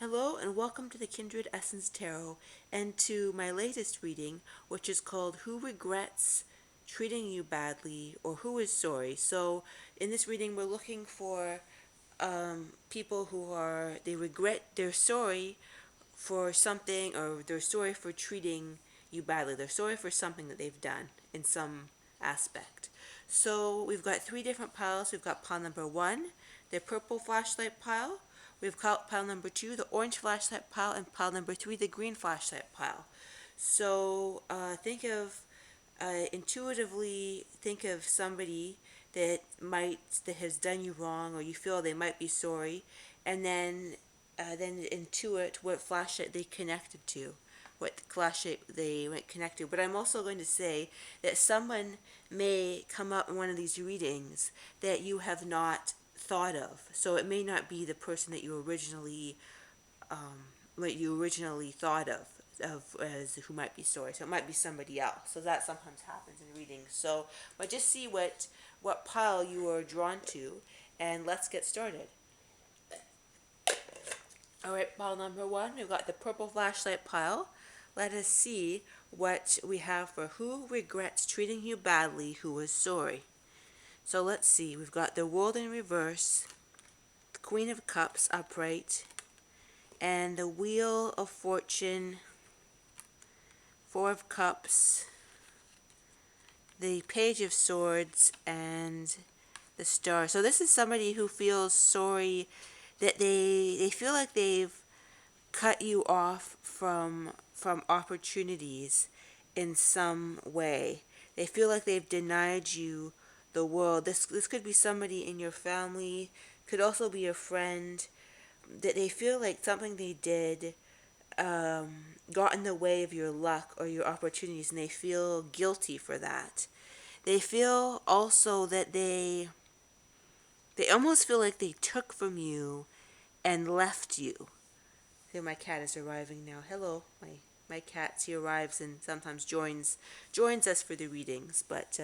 Hello and welcome to the Kindred Essence Tarot and to my latest reading, which is called Who Regrets Treating You Badly or Who is Sorry. So, in this reading, we're looking for people who they're sorry for something, or they're sorry for treating you badly. They're sorry for something that they've done in some aspect. So we've got three different piles. We've got pile number one, the purple flashlight pile. We've got pile number two, the orange flashlight pile, and pile number three, the green flashlight pile. So intuitively think of somebody that has done you wrong, or you feel they might be sorry, and then intuit what flashlight they connected to, what flashlight they went connected. But I'm also going to say that someone may come up in one of these readings that you have not thought of. So it may not be the person that you originally thought of as who might be sorry. So it might be somebody else. So that sometimes happens in readings. So but just see what pile you are drawn to, and let's get started. Alright, pile number one, we've got the purple flashlight pile. Let us see what we have for who regrets treating you badly, who is sorry. So let's see, we've got the world in reverse, the Queen of Cups upright, and the Wheel of Fortune, Four of Cups, the Page of Swords, and the Star. So this is somebody who feels sorry that they feel like they've cut you off from opportunities in some way. They feel like they've denied you the world. This could be somebody in your family, could also be a friend, that they feel like something they did got in the way of your luck or your opportunities, and they feel guilty for that. They feel also that they almost feel like they took from you and left you. So my cat is arriving now. Hello, my cat. She arrives and sometimes joins us for the readings. But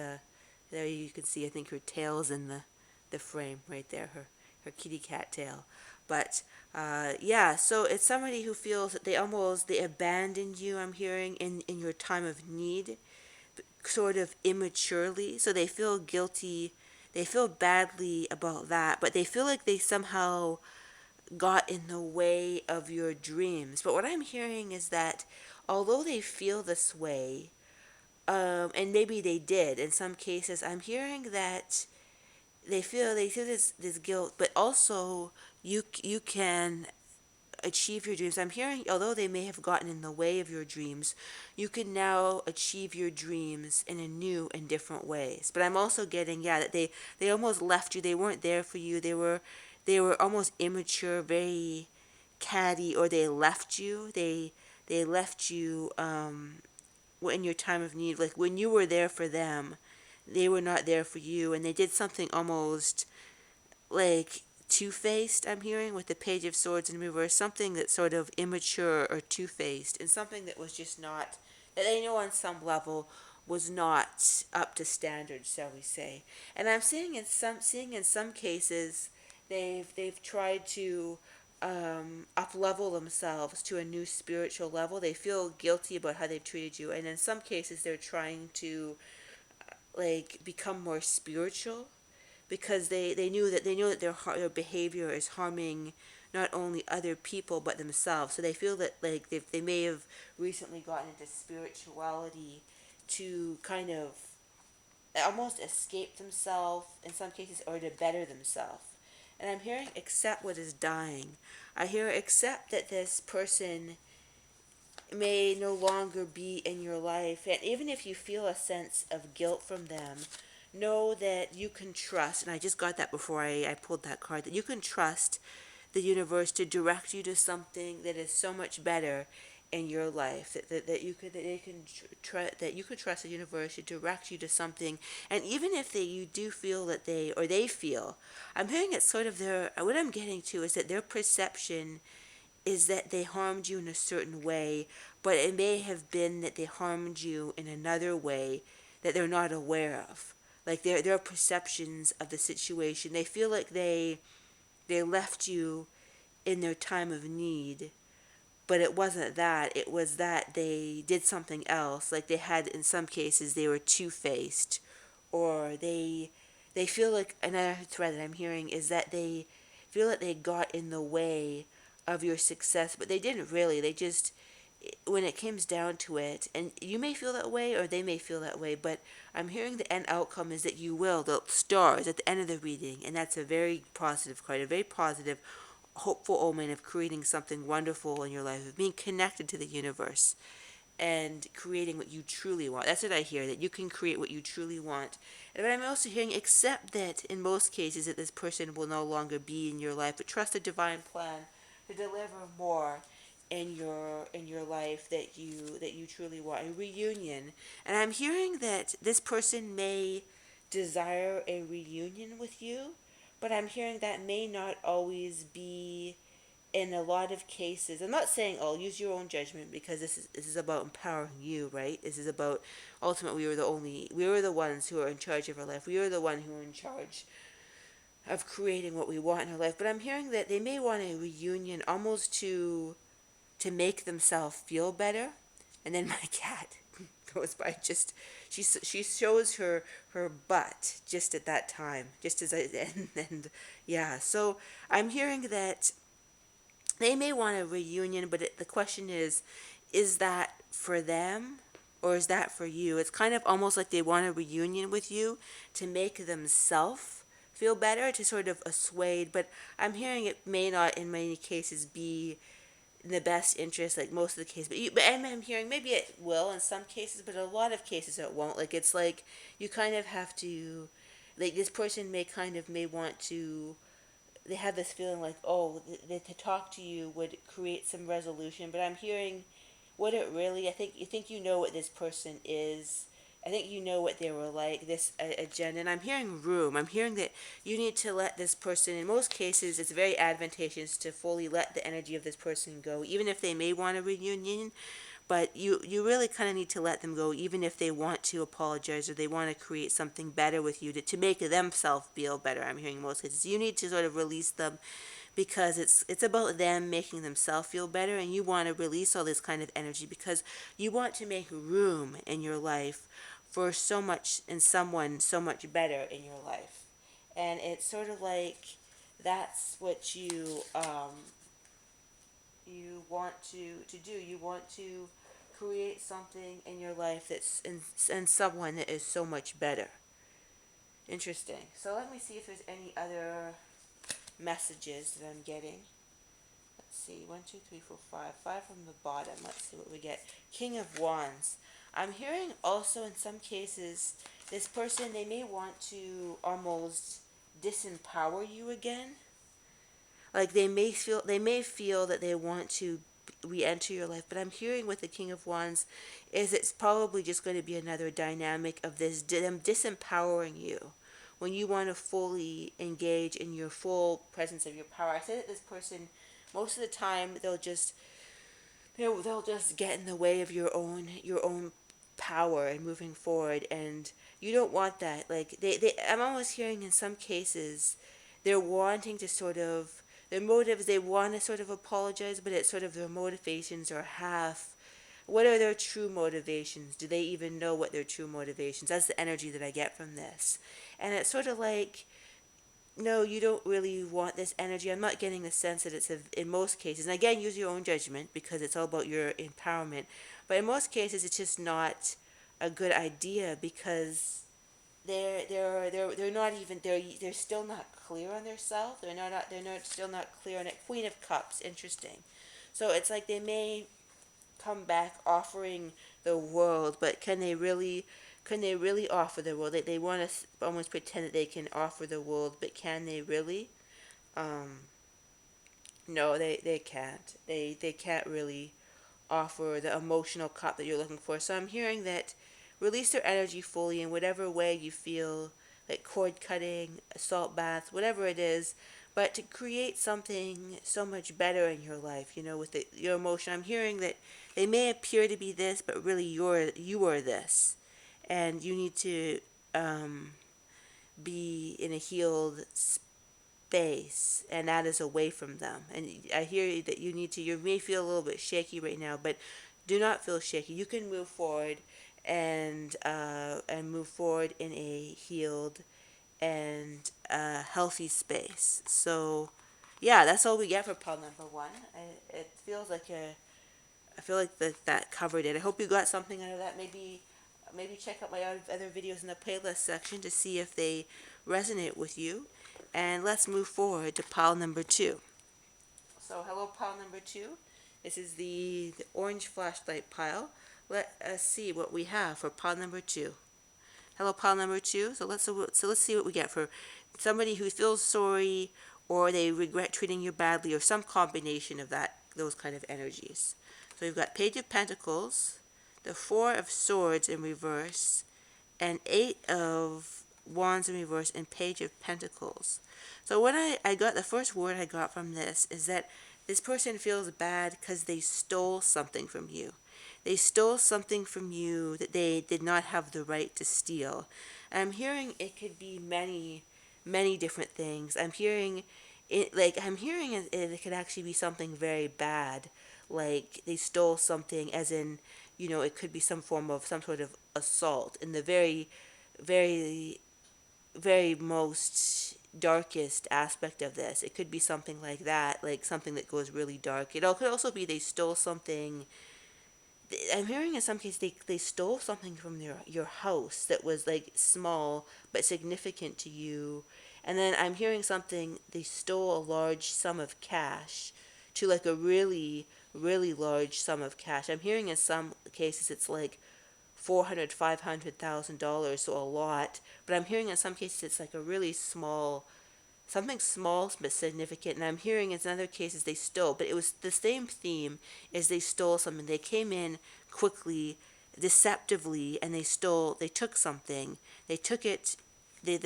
there you can see, I think her tail's in the frame right there, her kitty cat tail. But yeah, so it's somebody who feels that they abandoned you. I'm hearing in your time of need, sort of immaturely. So they feel guilty. They feel badly about that, but they feel like they somehow got in the way of your dreams. But what I'm hearing is that although they feel this way, and maybe they did in some cases, I'm hearing that they feel this guilt, but also you can achieve your dreams. I'm hearing, although they may have gotten in the way of your dreams, you can now achieve your dreams in a new and different ways. But I'm also getting, yeah, that they almost left you. They weren't there for you. They were almost immature, very catty, or they left you. They left you in your time of need. Like when you were there for them, they were not there for you, and they did something almost like two-faced. I'm hearing with the Page of Swords in reverse, something that's sort of immature or two-faced, and something that was just not, that they know on some level was not up to standard, shall we say. And I'm seeing in some cases they've tried to up level themselves to a new spiritual level. They feel guilty about how they've treated you, and in some cases they're trying to like become more spiritual, because they know that their behavior is harming not only other people but themselves. So they feel that like they may have recently gotten into spirituality to kind of almost escape themselves in some cases, or to better themselves. And I'm hearing accept what is dying. I hear accept that this person may no longer be in your life. And even if you feel a sense of guilt from them, know that you can trust, and I just got that before I pulled that card, that you can trust the universe to direct you to something that is so much better in your life, that you could trust the universe to direct you to something. And even if you do feel that they feel, I'm hearing it's sort of what I'm getting to is that their perception is that they harmed you in a certain way, but it may have been that they harmed you in another way that they're not aware of. Like their perceptions of the situation, they feel like they left you in their time of need, but it wasn't that. It was that they did something else. Like they had, in some cases, they were two-faced, or they feel like, another thread that I'm hearing is that they feel that they got in the way of your success, but they didn't really. They just, when it comes down to it, and you may feel that way or they may feel that way, but I'm hearing the end outcome is that you will. The stars at the end of the reading, and that's a very positive card, a very positive, hopeful omen of creating something wonderful in your life, of being connected to the universe and creating what you truly want. That's what I hear, that you can create what you truly want. And I'm also hearing, accept that in most cases that this person will no longer be in your life, but trust the divine plan to deliver more in your life that you truly want. A reunion. And I'm hearing that this person may desire a reunion with you, but I'm hearing that may not always be in a lot of cases. I'm not saying, oh, use your own judgment, because this is about empowering you, right? This is about, ultimately, we were the ones who are in charge of our life. We are the one who are in charge of creating what we want in our life. But I'm hearing that they may want a reunion, almost to make themselves feel better. And then my cat goes by, just she shows her butt just at that time, just as I and yeah. So I'm hearing that they may want a reunion, but the question is that for them or is that for you? It's kind of almost like they want a reunion with you to make themselves feel better, to sort of assuage, but I'm hearing it may not in many cases be in the best interest, like most of the cases. But I'm hearing maybe it will in some cases, but a lot of cases it won't. Like it's like you kind of have to, like this person may want to, they have this feeling like, oh, to talk to you would create some resolution. But I'm hearing, would it really? I think you know what this person is. I think you know what they were like, this agenda. And I'm hearing room. I'm hearing that you need to let this person, in most cases, it's very advantageous to fully let the energy of this person go, even if they may want a reunion. But you really kind of need to let them go, even if they want to apologize or they want to create something better with you to make themselves feel better. I'm hearing most cases. You need to sort of release them, because it's about them making themselves feel better, and you want to release all this kind of energy because you want to make room in your life for so much and someone so much better in your life. And it's sort of like that's what you want to do. You want to create something in your life that's in someone that is so much better. Interesting. So let me see if there's any other messages that I'm getting. Let's see. 1, 2, 3, 4, 5. 5 from the bottom. Let's see what we get. King of Wands. I'm hearing also in some cases this person, they may want to almost disempower you again. Like they may feel that they want to re-enter your life, but I'm hearing with the King of Wands is it's probably just going to be another dynamic of this them disempowering you when you want to fully engage in your full presence of your power. I say that this person, most of the time, they'll just get in the way of your own power and moving forward, and you don't want that. Like I'm almost hearing in some cases they're wanting to sort of, their motives, they want to sort of apologize, but it's sort of their motivations are half. What are their true motivations? Do they even know what their true motivations? That's the energy that I get from this. And it's sort of like, no, you don't really want this energy. I'm not getting the sense that in most cases, and again, use your own judgment because it's all about your empowerment. But in most cases, it's just not a good idea because they're not even, they're still not clear on their self. They're not still not clear on it. Queen of Cups, interesting. So it's like they may come back offering the world, but can they really offer the world? They want to almost pretend that they can offer the world, but can they really? Um, no, they can't. They can't really offer the emotional cup that you're looking for. So I'm hearing that release their energy fully in whatever way you feel, like cord cutting, salt baths, whatever it is, but to create something so much better in your life, with your emotion. I'm hearing that they may appear to be this, but really you are this, and you need to be in a healed space, and that is away from them. And I hear that you may feel a little bit shaky right now, but do not feel shaky. You can move forward and move forward in a healed and healthy space. So, yeah, that's all we get for pile number one. It feels like I feel like that covered it. I hope you got something out of that. Maybe check out my other videos in the playlist section to see if they resonate with you. And let's move forward to pile number two. So, hello, pile number two. This is the orange flashlight pile. Let us see what we have for pile number two. Hello, pile number two. So let's see what we get for somebody who feels sorry or they regret treating you badly or some combination of those kind of energies. So we've got Page of Pentacles, the Four of Swords in reverse, and Eight of Wands in reverse, and Page of Pentacles. So when I got the first word I got from this is that this person feels bad because they stole something from you. They stole something from you that they did not have the right to steal. I'm hearing it could be many different things. I'm hearing it could actually be something very bad, like they stole something, as in, it could be some sort of assault in the very, very most darkest aspect of this. It could be something like that, like something that goes really dark. Could also be they stole something. I'm hearing in some cases they stole something from your house that was like small but significant to you. And then I'm hearing something they stole a large sum of cash, to like a really large sum of cash. I'm hearing in some cases it's like 400, $500,000, so a lot. But I'm hearing in some cases it's like a really something small but significant. And I'm hearing in other cases they stole, but it was the same theme as they stole something. They came in quickly, deceptively, and they took something. They took it. I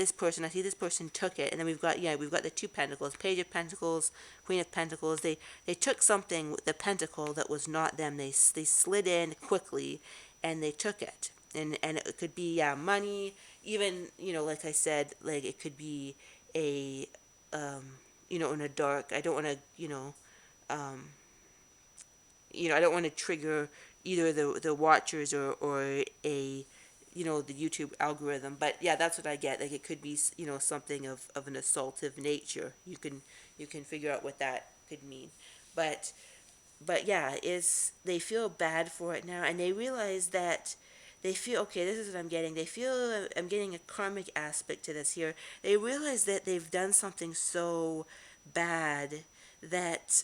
see this person took it, and then we've got the Two Pentacles, Page of Pentacles, Queen of Pentacles. They took something with the pentacle that was not them. They slid in quickly, and they took it. And it could be money, even like I said, like it could be a in a dark. I don't want to um, I don't want to trigger either the watchers or a the YouTube algorithm. But yeah, that's what I get. Like it could be something of an assaultive nature. You can figure out what that could mean. But yeah, is they feel bad for it now, and they realize that they feel, okay, this is what I'm getting. They feel I'm getting a karmic aspect to this here. They realize that they've done something so bad that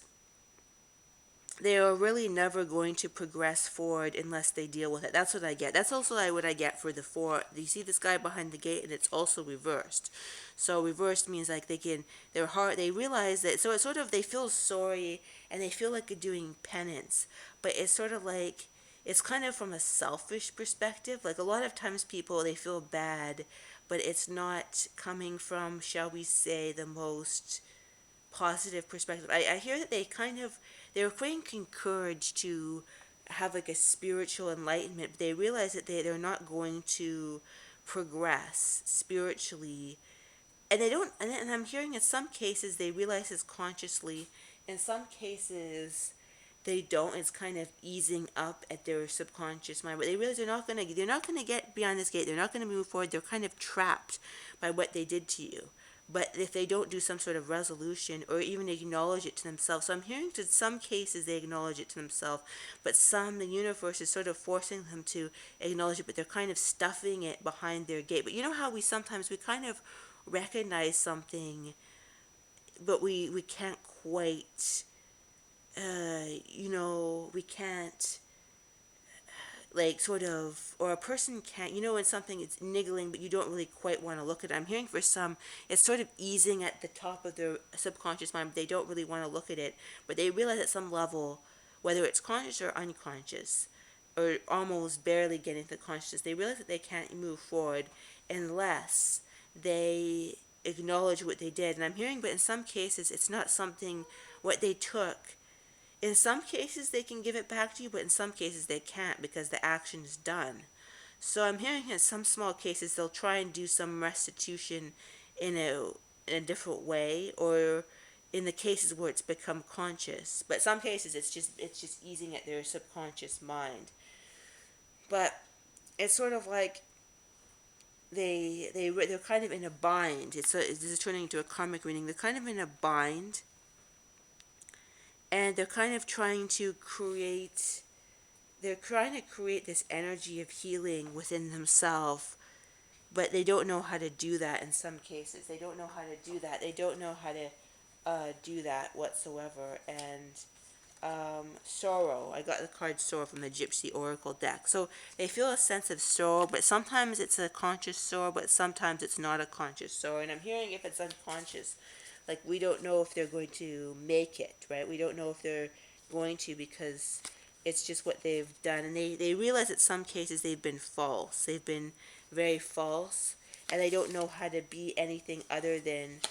they are really never going to progress forward unless they deal with it. That's what I get. That's also what I get for the four. You see this guy behind the gate, and it's also reversed. So reversed means like their heart, they realize that, so it's sort of, they feel sorry and they feel like they're doing penance, but it's sort of like, it's kind of from a selfish perspective. Like a lot of times people, they feel bad, but it's not coming from, shall we say, the most positive perspective. I hear that they're being encouraged to have like a spiritual enlightenment, but they realize that they're not going to progress spiritually. And they don't, and I'm hearing in some cases they realize this consciously, in some cases they don't. It's kind of easing up at their subconscious mind, but they realize they're not gonna get beyond this gate. They're not gonna move forward. They're kind of trapped by what they did to you. But if they don't do some sort of resolution or even acknowledge it to themselves, so I'm hearing to some cases they acknowledge it to themselves, but the universe is sort of forcing them to acknowledge it, but they're kind of stuffing it behind their gate. But you know how we kind of recognize something, but we can't quite, we can't, like, sort of, or a person can't, when something is niggling, but you don't really quite want to look at it. I'm hearing for some, it's sort of easing at the top of their subconscious mind, but they don't really want to look at it, but they realize at some level, whether it's conscious or unconscious, or almost barely getting to consciousness, they realize that they can't move forward unless they acknowledge what they did. And I'm hearing, but in some cases, it's not something, what they took, in some cases they can give it back to you, but in some cases they can't because the action is done. So I'm hearing in some small cases they'll try and do some restitution in a in a different way, or in the cases where it's become conscious. But some cases it's just easing at their subconscious mind. But it's sort of like they're kind of in a bind. This is turning into a karmic reading. They're kind of in a bind, and they're kind of trying to create. They're trying to create this energy of healing within themselves, but they don't know how to do that. In some cases, they don't know how to do that. They don't know how to do that whatsoever. And sorrow. I got the card sorrow from the Gypsy Oracle deck. So they feel a sense of sorrow, but sometimes it's a conscious sorrow, but sometimes it's not a conscious sorrow. And I'm hearing if it's unconscious, like we don't know if they're going to make it, right? We don't know if they're going to, because it's just what they've done. And they realize that some cases they've been false. They've been very false, and they don't know how to be anything other than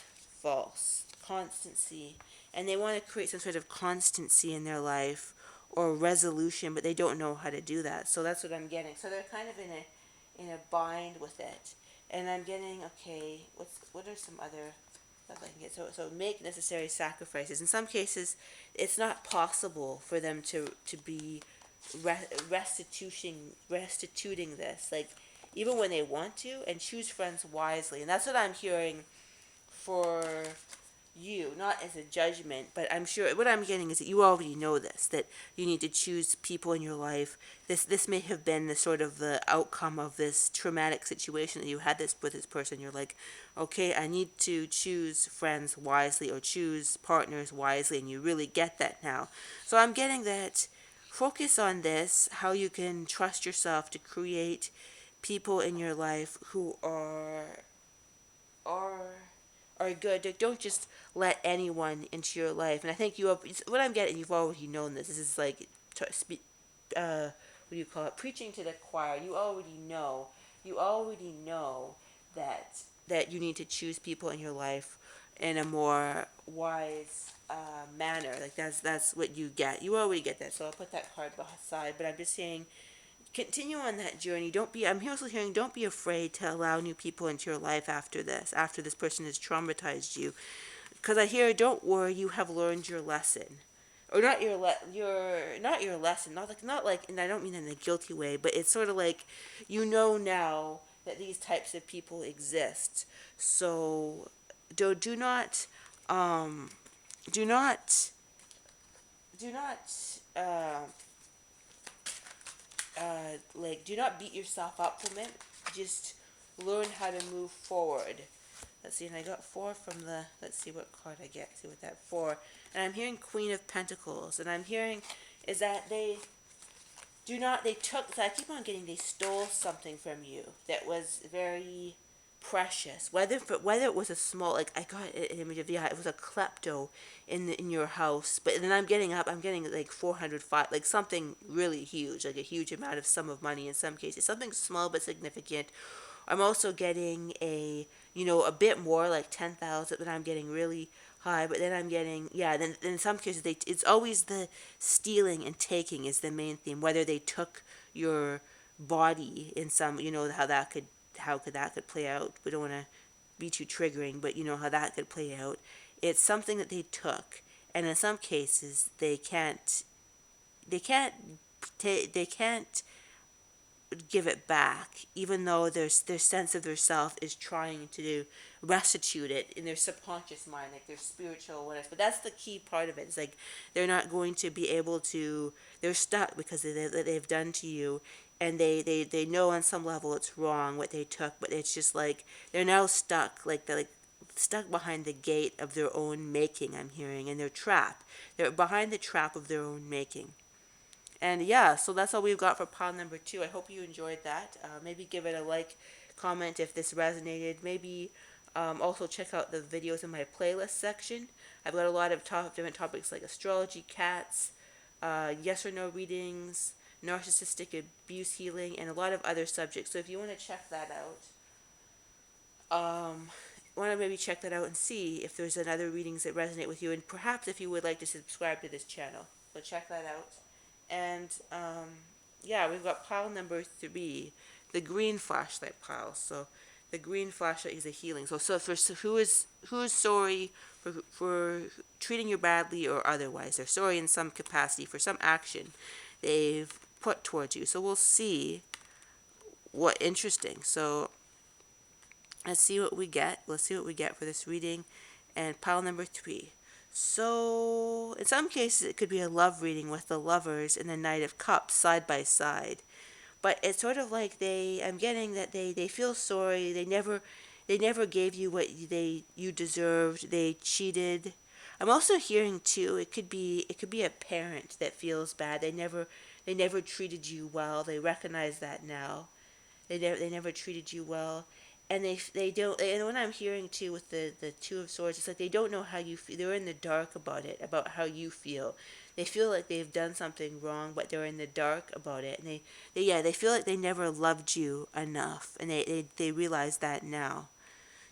false. Constancy, and they want to create some sort of constancy in their life or resolution, but they don't know how to do that. So that's what I'm getting. So they're kind of in a bind with it, and I'm getting, okay, what are some other stuff I can get? So make necessary sacrifices. In some cases, it's not possible for them to be restituting this, like even when they want to, and choose friends wisely. And that's what I'm hearing for you, not as a judgment, but I'm sure what I'm getting is that you already know this, that you need to choose people in your life. This may have been the sort of the outcome of this traumatic situation that you had this with this person. You're like, okay, I need to choose friends wisely or choose partners wisely, and you really get that now. So I'm getting that. Focus on this, how you can trust yourself to create people in your life who are good. Don't just let anyone into your life. And I think you have, what I'm getting, you've already known this. This is like, what do you call it? Preaching to the choir. You already know. You already know that you need to choose people in your life in a more wise manner. Like that's what you get. You already get that. So I'll put that card aside. But I'm just saying, continue on that journey. I'm also hearing, don't be afraid to allow new people into your life after this person has traumatized you. Because I hear, don't worry, you have learned your lesson. Or not not your lesson, not like, and I don't mean in a guilty way, but it's sort of like, you know now that these types of people exist. So do not do not do not do not beat yourself up from it. Just learn how to move forward. Let's see, and I got 4 from the, let's see what card I get. See what that 4. And I'm hearing Queen of Pentacles, and I'm hearing is that they took, so I keep on getting, they stole something from you that was very precious. Whether it was a small, like I got an image of, yeah, it was a klepto in your house, but then I'm getting like 405, like something really huge, like a huge amount of sum of money in some cases, something small but significant. I'm also getting a bit more, like 10,000, but I'm getting really high. But then I'm getting, yeah, then in some cases, it's always the stealing and taking is the main theme. Whether they took your body in some, how could that could play out. We don't want to be too triggering, but you know how that could play out. It's something that they took, and in some cases, they can't, they can't give it back, even though their sense of their self is trying to restitute it in their subconscious mind, like their spiritual awareness. But that's the key part of it. It's like they're not going to be able to. They're stuck because they've done to you, and they know on some level it's wrong what they took, but it's just like they're now stuck, like they're like stuck behind the gate of their own making. I'm hearing, and they're trapped. They're behind the trap of their own making. And yeah, so that's all we've got for pile number 2. I hope you enjoyed that. Maybe give it a like, comment if this resonated. Maybe also check out the videos in my playlist section. I've got a lot of different topics like astrology, cats, yes or no readings, narcissistic abuse healing, and a lot of other subjects. So if you want to check that out, want to maybe check that out and see if there's another readings that resonate with you, and perhaps if you would like to subscribe to this channel. So check that out. And yeah, we've got pile number 3, the green flashlight pile. So the green flashlight is a healing. So for who is sorry for treating you badly or otherwise, they're sorry in some capacity for some action they've put towards you. So we'll see what interesting. So let's see what we get. Let's see what we get for this reading. And pile number 3. So, in some cases, it could be a love reading with the lovers and the Knight of Cups side by side. But it's sort of like I'm getting that they feel sorry. They never gave you what you deserved. They cheated. I'm also hearing too, it could be a parent that feels bad. They never treated you well. They recognize that now. They never treated you well, and they don't. And what I'm hearing too with the Two of Swords, it's like they don't know how you feel. They're in the dark about it, about how you feel. They feel like they've done something wrong, but they're in the dark about it, and they feel like they never loved you enough, and they realize that now.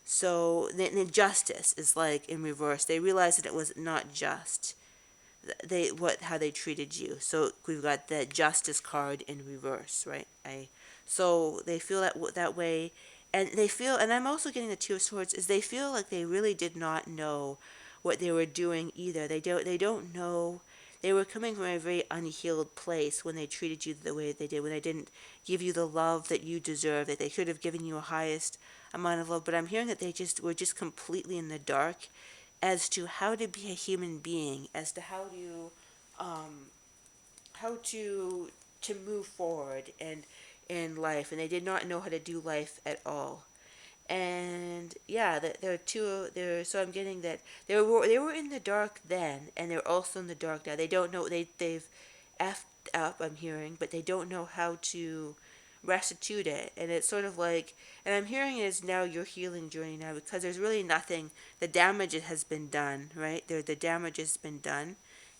So the justice is like in reverse. They realize that it was not just how they treated you. So we've got the justice card in reverse, right? So they feel that way, and they feel, and I'm also getting the Two of Swords is they feel like they really did not know what they were doing either. They don't know. They were coming from a very unhealed place when they treated you the way they did, when they didn't give you the love that you deserve, that they should have given you a highest amount of love. But I'm hearing that they just were just completely in the dark as to how to be a human being, as to um, how to move forward and in life, and they did not know how to do life at all. And yeah, there are two there. So I'm getting that they were in the dark then, and they're also in the dark now. They don't know they've effed up. I'm hearing, but they don't know how to restitute it. And it's sort of like, and I'm hearing it is now your healing journey now because there's really nothing. The damage has been done, right? The damage has been done,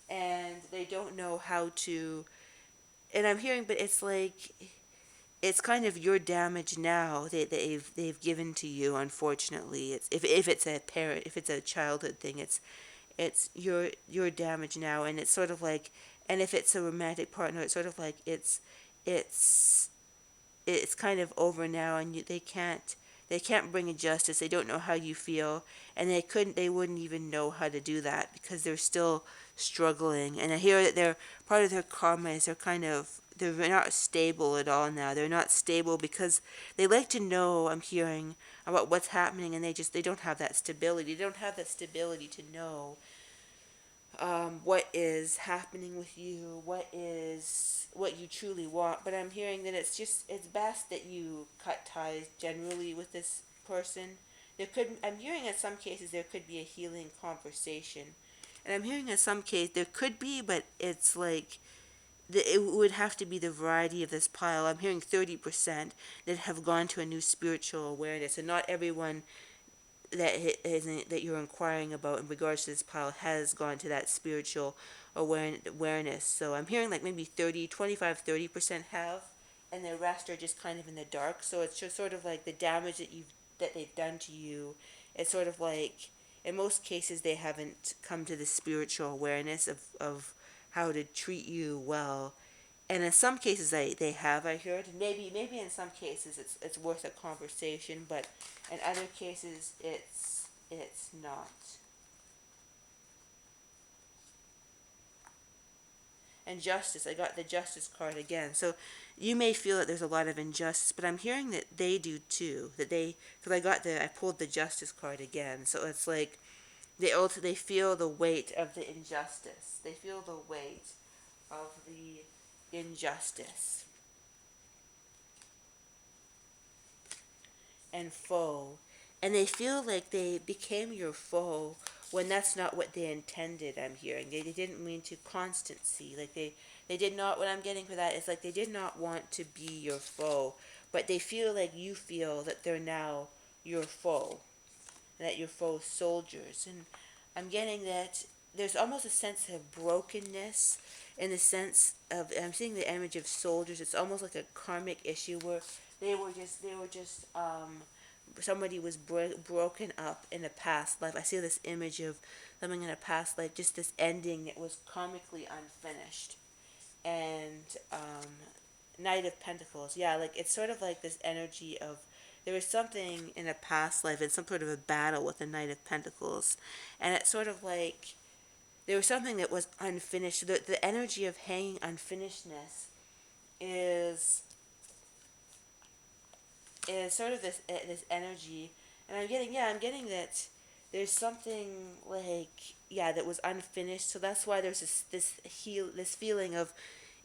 and they don't know how to. And I'm hearing, but it's like it's kind of your damage now that they've given to you. Unfortunately, it's if it's a parent, if it's a childhood thing, it's your damage now, and it's sort of like, and if it's a romantic partner, it's sort of like it's it's kind of over now, and they can't bring a justice. They don't know how you feel, and they wouldn't even know how to do that because they're still struggling. And I hear that they're part of their karma is they're not stable at all now. They're not stable because they like to know, I'm hearing, about what's happening, and they don't have that stability. They don't have that stability to know what is happening with you, what you truly want. But I'm hearing that it's best that you cut ties generally with this person. I'm hearing in some cases there could be a healing conversation, and I'm hearing in some case there could be, but it's like it would have to be the variety of this pile. I'm hearing 30% that have gone to a new spiritual awareness, and not everyone that you're inquiring about in regards to this pile has gone to that spiritual awareness. So I'm hearing like maybe 30% have, and the rest are just kind of in the dark. So it's just sort of like the damage that they've done to you. It's sort of like in most cases they haven't come to the spiritual awareness of how to treat you well, and in some cases they have, I heard. Maybe in some cases it's worth a conversation, but in other cases it's not. And justice, I got the justice card again. So you may feel that there's a lot of injustice, but I'm hearing that they do too. Because I pulled the justice card again. So it's like they feel the weight of the injustice. They feel the weight of the injustice. And foe. And they feel like they became your foe when that's not what they intended, I'm hearing. They didn't mean to constancy. Like they did not, what I'm getting for that is like they did not want to be your foe. But they feel like you feel that they're now your foe. And that you're foe soldiers. And I'm getting that there's almost a sense of brokenness in the sense of, I'm seeing the image of soldiers. It's almost like a karmic issue where they were just somebody was broken up in a past life. I see this image of something in a past life, just this ending that was karmically unfinished. And Knight of Pentacles, yeah, like it's sort of like this energy of there was something in a past life in some sort of a battle with the Knight of Pentacles, and it's sort of like there was something that was unfinished. The energy of hanging unfinishedness is sort of this energy, and I'm getting that there's something like that was unfinished. So that's why there's this feeling of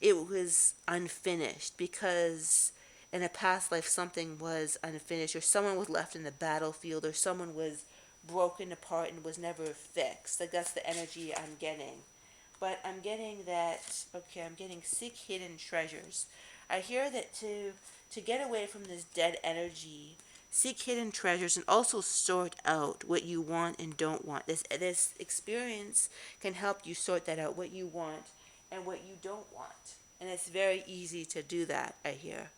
it was unfinished because in a past life something was unfinished, or someone was left in the battlefield, or someone was broken apart and was never fixed. Like that's the energy I'm getting. But I'm getting that, okay, I'm getting seek hidden treasures. I hear that to get away from this dead energy, seek hidden treasures and also sort out what you want and don't want. This experience can help you sort that out, what you want and what you don't want. And it's very easy to do that, I hear.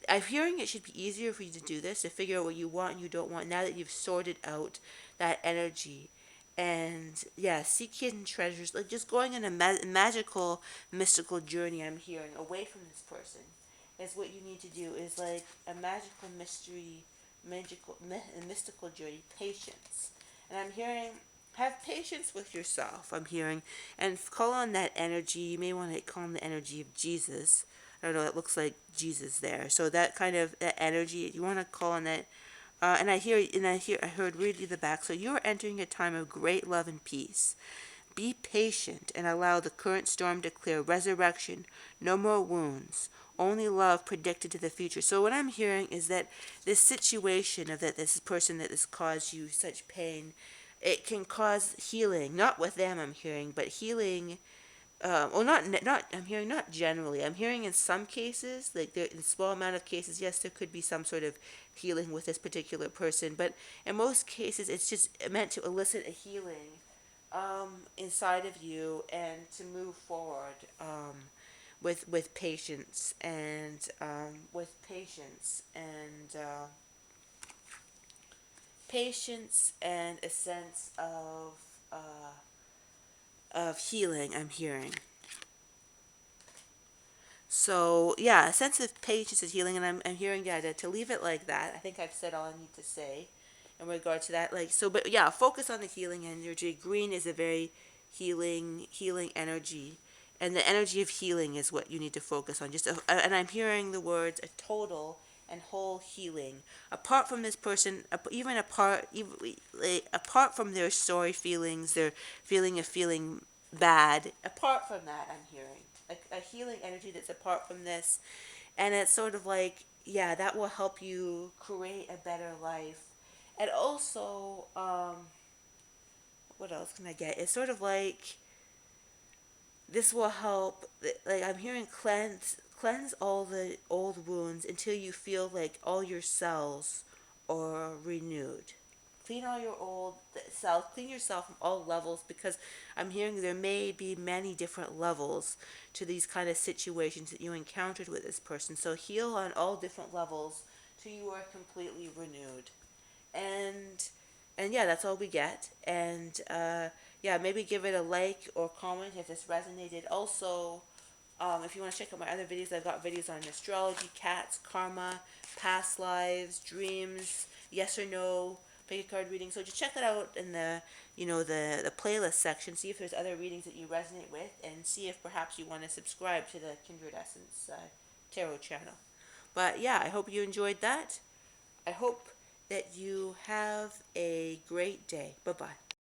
I'm hearing it should be easier for you to do this, to figure out what you want and you don't want now that you've sorted out that energy. And yeah, seek hidden treasures, like just going on a magical, mystical journey. I'm hearing away from this person is what you need to do. Is like a magical mystery, mystical journey. Patience, and I'm hearing have patience with yourself. I'm hearing and call on that energy. You may want to call on the energy of Jesus. I don't know. It looks like Jesus there. So that kind of that energy. You want to call on that. I heard read the back. So you are entering a time of great love and peace. Be patient and allow the current storm to clear. Resurrection, no more wounds, only love predicted to the future. So what I'm hearing is that this situation of that this person that has caused you such pain, it can cause healing. Not with them, I'm hearing, but healing well, not. I'm hearing not generally. I'm hearing in some cases, like there in a small amount of cases, yes, there could be some sort of healing with this particular person, but in most cases, it's just meant to elicit a healing inside of you and to move forward with patience and patience and a sense of healing. I'm hearing. So yeah, a sense of patience and healing, and I'm hearing to leave it like that. I think I've said all I need to say in regard to that. Like so, but yeah, focus on the healing energy. Green is a very healing energy, and the energy of healing is what you need to focus on. And I'm hearing the words a total and whole healing. Apart from this person, apart from their sorry feelings, their feeling of feeling bad. Apart from that, I'm hearing a healing energy that's apart from this, and it's sort of like that will help you create a better life. And also, what else can I get? It's sort of like this will help. Like I'm hearing cleanse all the old wounds until you feel like all your cells are renewed. Clean all your old cells. Clean yourself from all levels, because I'm hearing there may be many different levels to these kind of situations that you encountered with this person. So heal on all different levels till you are completely renewed. And yeah, that's all we get. And yeah, maybe give it a like or comment if this resonated. Also, if you want to check out my other videos, I've got videos on astrology, cats, karma, past lives, dreams, yes or no, pick a card reading. So just check it out in the the playlist section. See if there's other readings that you resonate with, and see if perhaps you want to subscribe to the Kindred Essence Tarot channel. But yeah, I hope you enjoyed that. I hope that you have a great day. Bye bye.